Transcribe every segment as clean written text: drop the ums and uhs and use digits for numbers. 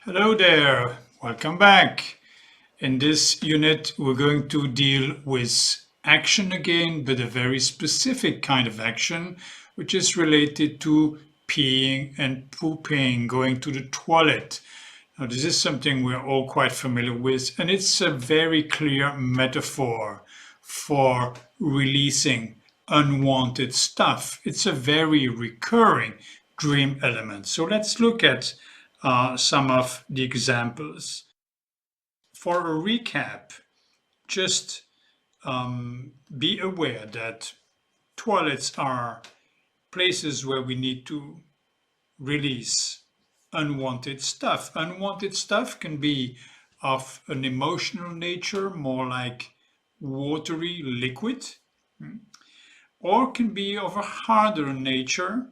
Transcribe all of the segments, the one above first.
Hello there, welcome back. In this unit, we're going to deal with action again, but a very specific kind of action, which is related to peeing and pooping, going to the toilet. Now, this is something we're all quite familiar with, and it's a very clear metaphor for releasing unwanted stuff. It's a very recurring dream element. So let's look at some of the examples. For a recap, just be aware that toilets are places where we need to release unwanted stuff. Unwanted stuff can be of an emotional nature, more like watery liquid, or can be of a harder nature,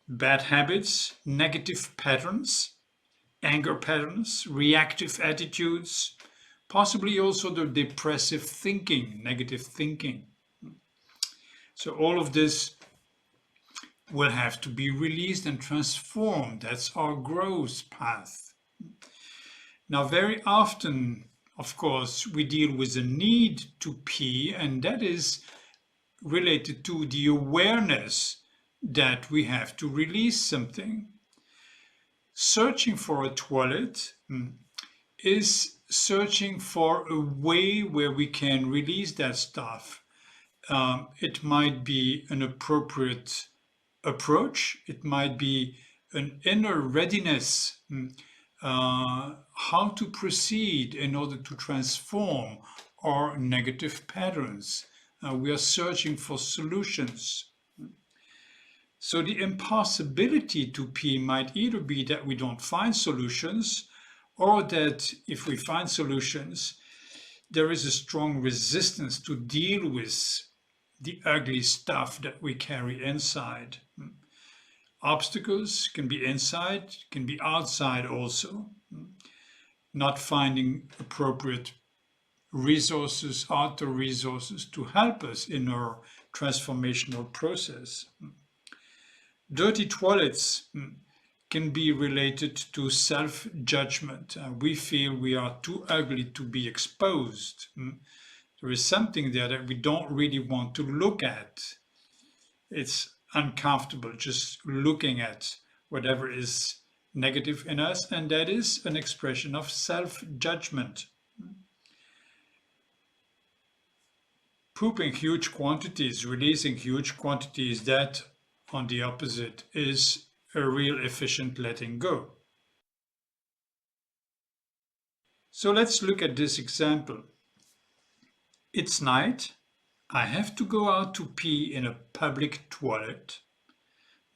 bad habits, negative patterns, anger patterns, reactive attitudes, possibly also the depressive thinking, negative thinking. So all of this will have to be released and transformed. That's our growth path. Now, very often, of course, we deal with the need to pee, and that is related to the awareness that we have to release something. Searching for a toilet is searching for a way where we can release that stuff. It might be an appropriate approach. It might be an inner readiness, how to proceed in order to transform our negative patterns. We are searching for solutions. So the impossibility to pee might either be that we don't find solutions, or that if we find solutions, there is a strong resistance to deal with the ugly stuff that we carry inside. Obstacles can be inside, can be outside also. Not finding appropriate resources, outer resources to help us in our transformational process. Dirty toilets can be related to self-judgment. We feel we are too ugly to be exposed. There is something there that we don't really want to look at. It's uncomfortable just looking at whatever is negative in us, and that is an expression of self-judgment. Pooping huge quantities, releasing huge quantities, that on the opposite is a real efficient letting go. So let's look at this example. It's night. I have to go out to pee in a public toilet.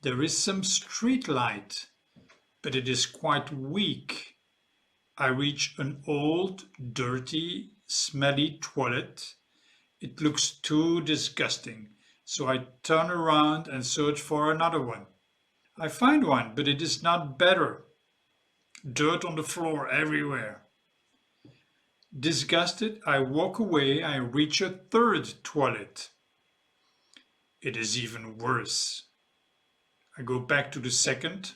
There is some street light, but it is quite weak. I reach an old, dirty, smelly toilet. It looks too disgusting, so I turn around and search for another one. I find one, but it is not better. Dirt on the floor everywhere. Disgusted, I walk away. I reach a third toilet. It is even worse. I go back to the second.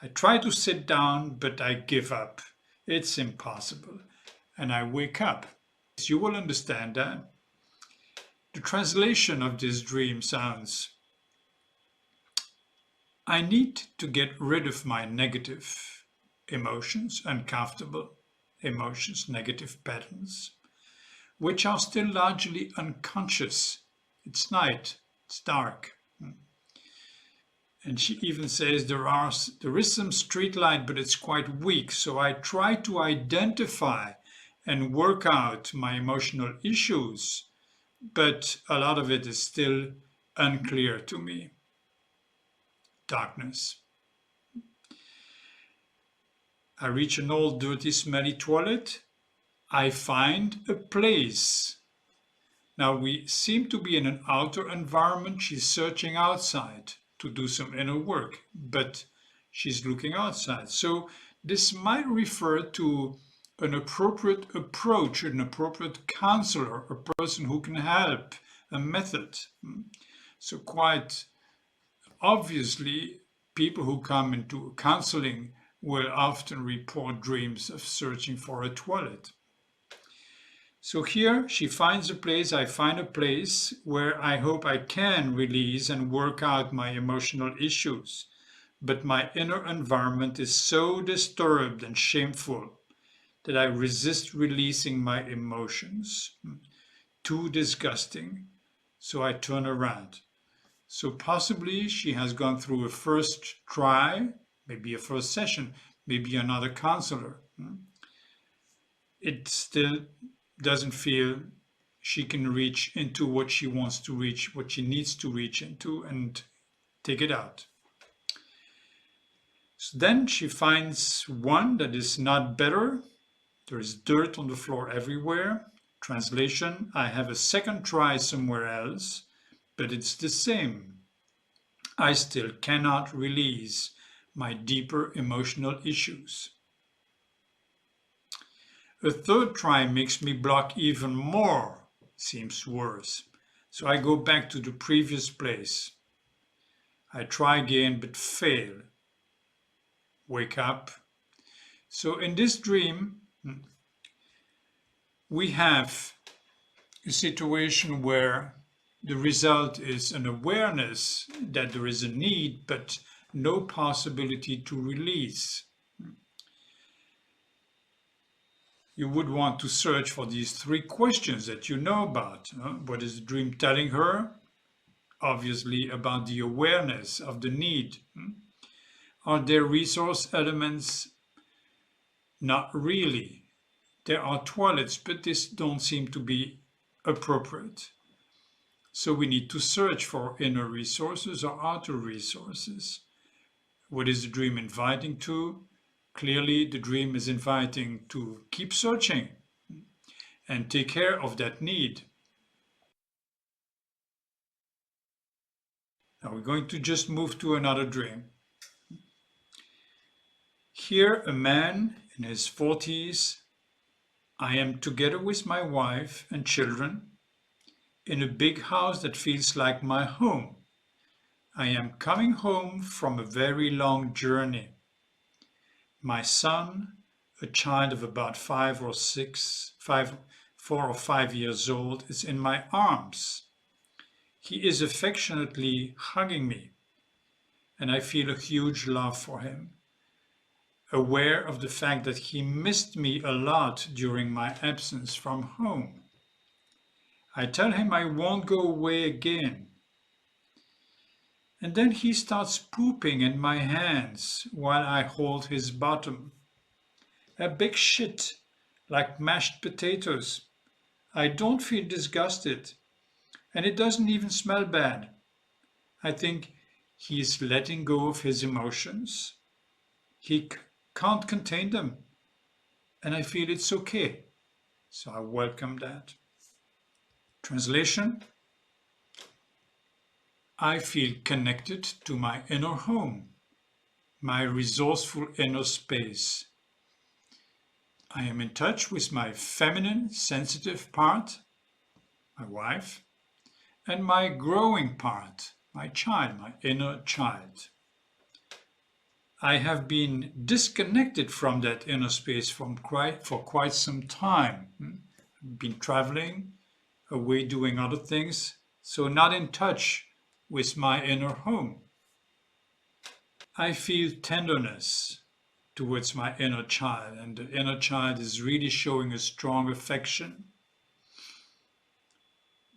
I try to sit down, but I give up. It's impossible. And I wake up. You will understand that. The translation of this dream sounds: I need to get rid of my negative emotions, uncomfortable emotions, negative patterns, which are still largely unconscious. It's night, it's dark. And she even says there is some street light, but it's quite weak. So I try to identify and work out my emotional issues, but a lot of it is still unclear to me. Darkness. I reach an old, dirty, smelly toilet. I find a place. Now we seem to be in an outer environment. She's searching outside to do some inner work, but she's looking outside. So this might refer to an appropriate approach, an appropriate counselor, a person who can help, a method. So quite obviously, people who come into counseling will often report dreams of searching for a toilet. So here she finds a place, I find a place where I hope I can release and work out my emotional issues. But my inner environment is so disturbed and shameful that I resist releasing my emotions. Too disgusting. So I turn around. So possibly she has gone through a first try, maybe a first session, maybe another counselor. It still doesn't feel she can reach into what she wants to reach, what she needs to reach into, and take it out. So then she finds one that is not better. There is dirt on the floor everywhere. Translation, I have a second try somewhere else, but it's the same. I still cannot release my deeper emotional issues. A third try makes me block even more, seems worse. So I go back to the previous place. I try again but fail. Wake up. So in this dream, we have a situation where the result is an awareness that there is a need, but no possibility to release. You would want to search for these three questions that you know about. What is the dream telling her? Obviously about the awareness of the need. Are there resource elements? Not really. There are toilets, but these don't seem to be appropriate. So we need to search for inner resources or outer resources. What is the dream inviting to? Clearly, the dream is inviting to keep searching and take care of that need. Now we're going to just move to another dream. Here, a man in his 40s. I am together with my wife and children in a big house that feels like my home. I am coming home from a very long journey. My son, a child of about 4 or 5 years old, is in my arms. He is affectionately hugging me, and I feel a huge love for him, aware of the fact that he missed me a lot during my absence from home. I tell him I won't go away again. And then he starts pooping in my hands while I hold his bottom. A big shit, like mashed potatoes. I don't feel disgusted, and it doesn't even smell bad. I think he is letting go of his emotions. He can't contain them, and I feel it's okay. So I welcome that. Translation: I feel connected to my inner home, my resourceful inner space. I am in touch with my feminine, sensitive part, my wife, and my growing part, my child, my inner child. I have been disconnected from that inner space for quite some time. Been traveling, away doing other things, so not in touch with my inner home. I feel tenderness towards my inner child, and the inner child is really showing a strong affection.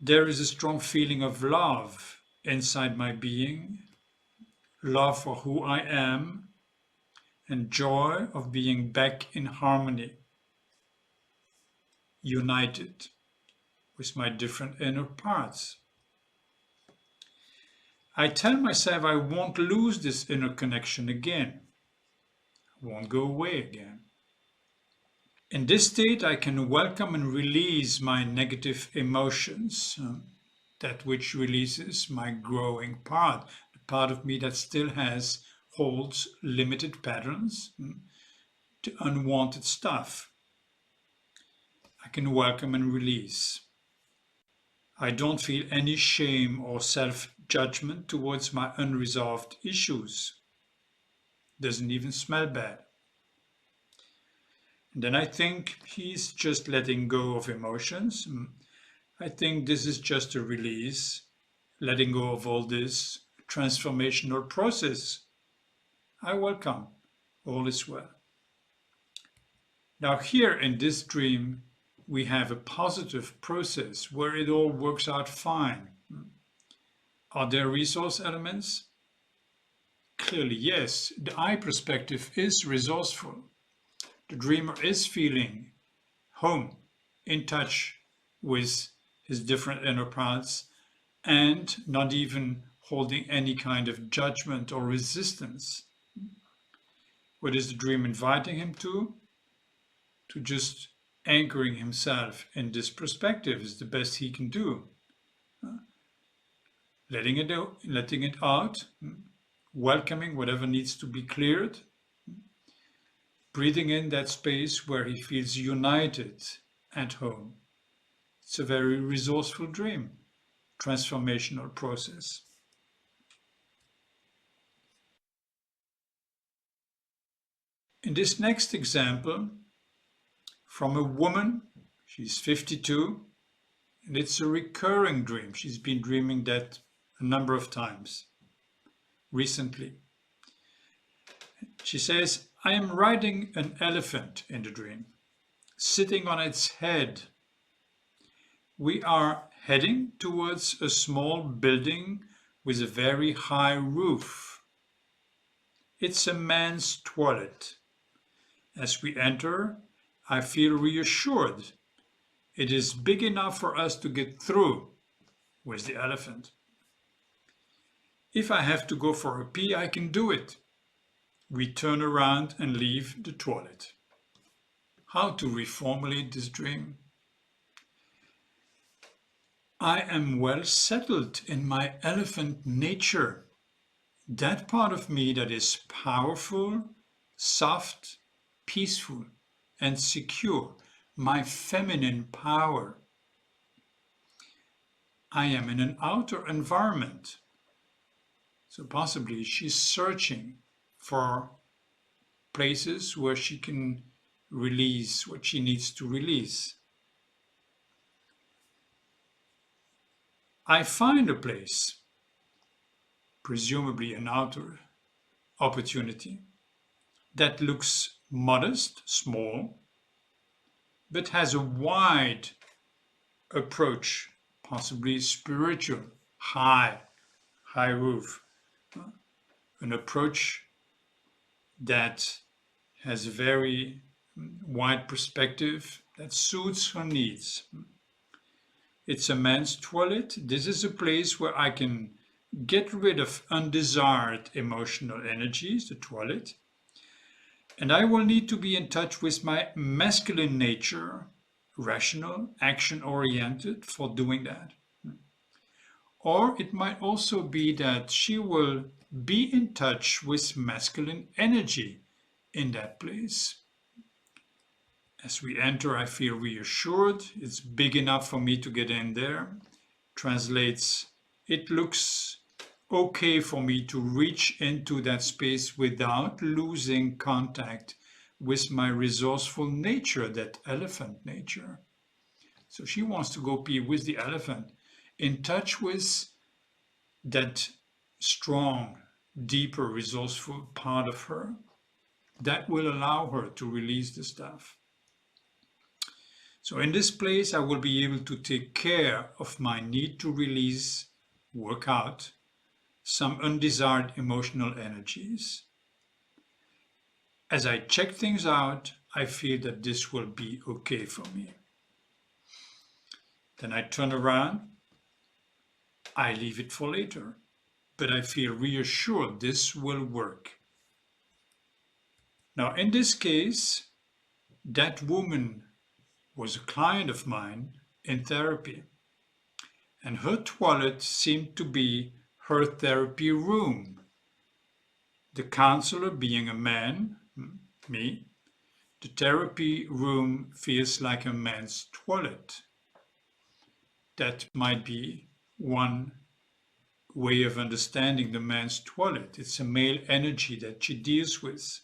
There is a strong feeling of love inside my being, love for who I am, and joy of being back in harmony, united with my different inner parts. I tell myself I won't lose this inner connection again. I won't go away again. In this state, I can welcome and release my negative emotions, that which releases my growing part, the part of me that still holds limited patterns, to unwanted stuff. I can welcome and release. I don't feel any shame or self-judgment towards my unresolved issues. Doesn't even smell bad. And then I think he's just letting go of emotions. I think this is just a release, letting go of all this transformational process. I welcome. All is well. Now, here in this dream, we have a positive process where it all works out fine. Are there resource elements? Clearly, yes. The I perspective is resourceful. The dreamer is feeling home, in touch with his different inner parts, and not even holding any kind of judgment or resistance. What is the dream inviting him to? To just anchoring himself in this perspective is the best he can do. Letting it out, welcoming whatever needs to be cleared, breathing in that space where he feels united at home. It's a very resourceful dream, transformational process. In this next example, from a woman, she's 52, and it's a recurring dream. She's been dreaming that a number of times recently. She says, I am riding an elephant in the dream, sitting on its head. We are heading towards a small building with a very high roof. It's a man's toilet. As we enter, I feel reassured. It is big enough for us to get through with the elephant. If I have to go for a pee, I can do it. We turn around and leave the toilet. How to reformulate this dream? I am well settled in my elephant nature. That part of me that is powerful, soft, peaceful, and secure, my feminine power. I am in an outer environment. So possibly she's searching for places where she can release what she needs to release. I find a place, presumably an outer opportunity, that looks modest, small, but has a wide approach, possibly spiritual, high roof, an approach that has a very wide perspective that suits her needs. It's a man's toilet. This is a place where I can get rid of undesired emotional energies, the toilet. And I will need to be in touch with my masculine nature, rational, action-oriented, for doing that. Or it might also be that she will be in touch with masculine energy in that place. As we enter, I feel reassured. It's big enough for me to get in there. Translates, it looks okay for me to reach into that space without losing contact with my resourceful nature, that elephant nature. So she wants to go be with the elephant, in touch with that strong, deeper, resourceful part of her that will allow her to release the stuff. So in this place, I will be able to take care of my need to release, work out some undesired emotional energies. As I check things out, I feel that this will be okay for me. Then I turn around, I leave it for later, but I feel reassured this will work. Now, in this case, that woman was a client of mine in therapy, and her toilet seemed to be her therapy room. The counselor being a man, me, the therapy room feels like a man's toilet. That might be one way of understanding the man's toilet. It's a male energy that she deals with.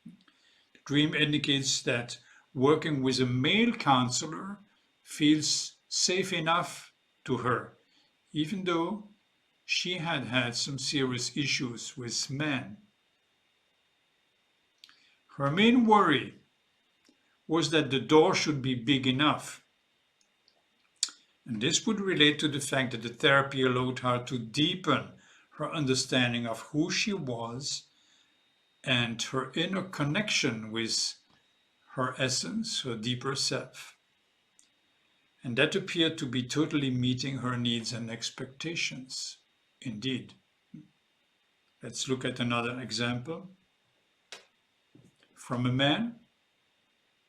The dream indicates that working with a male counselor feels safe enough to her, even though she had had some serious issues with men. Her main worry was that the door should be big enough. And this would relate to the fact that the therapy allowed her to deepen her understanding of who she was and her inner connection with her essence, her deeper self. And that appeared to be totally meeting her needs and expectations. Indeed. Let's look at another example. From a man,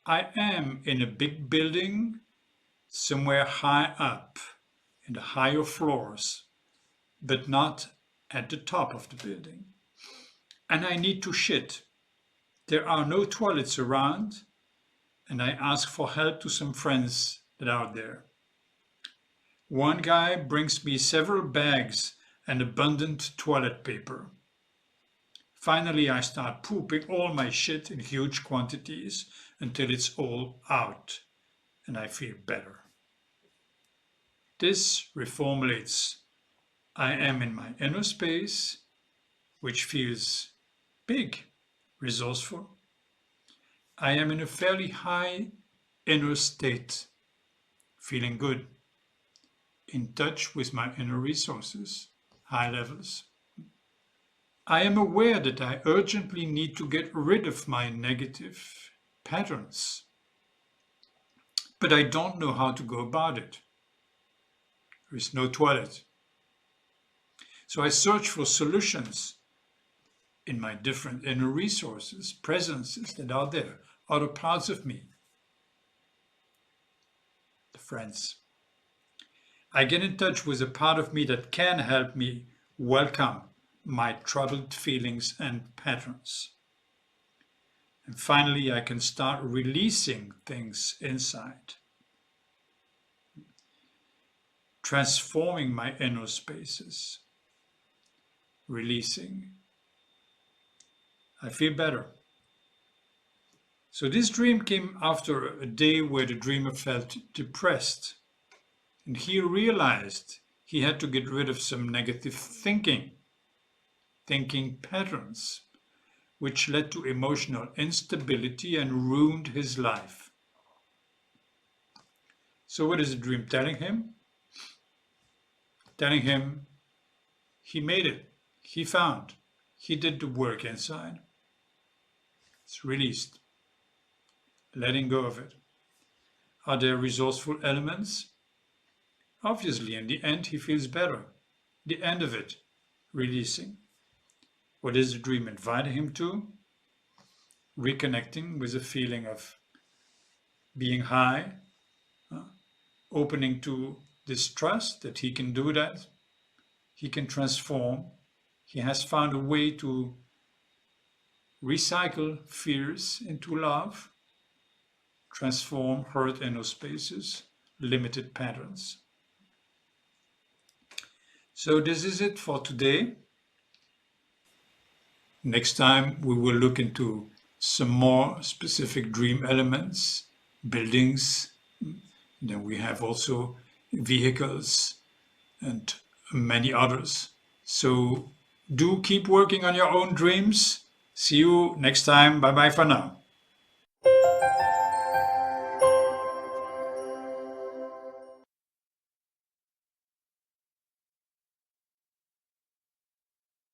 I am in a big building somewhere high up in the higher floors, but not at the top of the building. And I need to shit. There are no toilets around, and I ask for help to some friends that are there. One guy brings me several bags and abundant toilet paper. Finally, I start pooping all my shit in huge quantities until it's all out, and I feel better. This reformulates I am in my inner space, which feels big, resourceful. I am in a fairly high inner state, feeling good, in touch with my inner resources, high levels. I am aware that I urgently need to get rid of my negative patterns, but I don't know how to go about it. There is no toilet. So I search for solutions in my different inner resources, presences that are there, other parts of me, the friends. I get in touch with a part of me that can help me welcome my troubled feelings and patterns. And finally, I can start releasing things inside, transforming my inner spaces, releasing. I feel better. So this dream came after a day where the dreamer felt depressed, and he realized he had to get rid of some negative thinking patterns, which led to emotional instability and ruined his life. So what is the dream telling him? Telling him he made it, he found, he did the work inside. It's released, letting go of it. Are there resourceful elements? Obviously, in the end, he feels better. The end of it, releasing. What is the dream inviting him to? Reconnecting with a feeling of being high, opening to this trust that he can do that, he can transform. He has found a way to recycle fears into love, transform hurt inner spaces, limited patterns. So this is it for today. Next time we will look into some more specific dream elements, buildings. Then we have also vehicles and many others. So do keep working on your own dreams. See you next time. Bye bye for now.